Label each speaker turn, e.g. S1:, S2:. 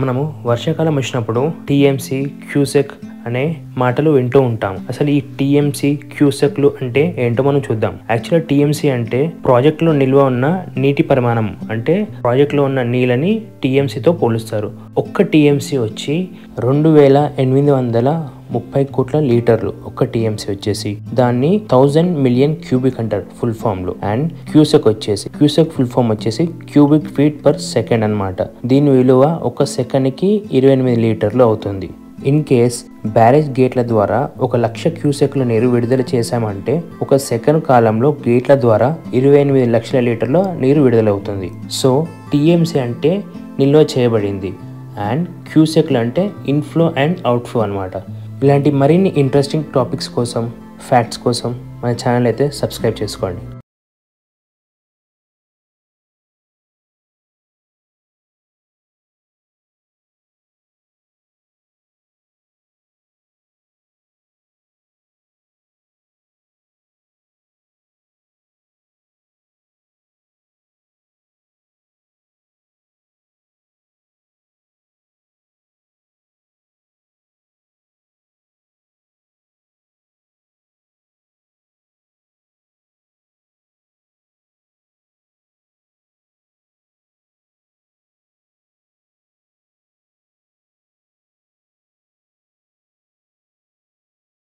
S1: మనము వర్షాకాలం వచ్చినప్పుడు టీఎంసీ, క్యూసెక్ అనే మాటలు వింటూ ఉంటాం. అసలు ఈ టీఎంసీ, క్యూసెక్లు అంటే ఏంటో మనం చూద్దాం. యాక్చువల్గా టీఎంసీ అంటే ప్రాజెక్టులో నిల్వ ఉన్న నీటి పరిమాణం, అంటే ప్రాజెక్టులో ఉన్న నీళ్ళని టీఎంసీతో పోలుస్తారు. ఒక్క టీఎంసీ వచ్చి 2830 కోట్ల లీటర్లు. ఒక్క టీఎంసీ వచ్చేసి దాన్ని 1000 మిలియన్ క్యూబిక్ అంటారు ఫుల్ ఫామ్ లో. అండ్ క్యూసెక్ ఫుల్ ఫామ్ వచ్చేసి క్యూబిక్ ఫీట్ పర్ సెకండ్ అన్నమాట. దీని విలువ ఒక సెకండ్ కి 28 లీటర్లు అవుతుంది. ఇన్ కేస్ బ్యారేజ్ గేట్ల ద్వారా 1,00,000 క్యూసెక్ల నీరు విడుదల చేశామంటే ఒక సెకండ్ కాలంలో గేట్ల ద్వారా 28 లక్షల లీటర్ల నీరు విడుదలవుతుంది. సో టీఎంసీ అంటే నిల్వ చేయబడింది, అండ్ క్యూసెక్లు అంటే ఇన్ఫ్లో అండ్ అవుట్ఫ్లో అనమాట. ఇలాంటి మరిన్ని ఇంట్రెస్టింగ్ టాపిక్స్ కోసం, ఫ్యాక్ట్స్ కోసం మన ఛానల్ అయితే సబ్స్క్రైబ్ చేసుకోండి.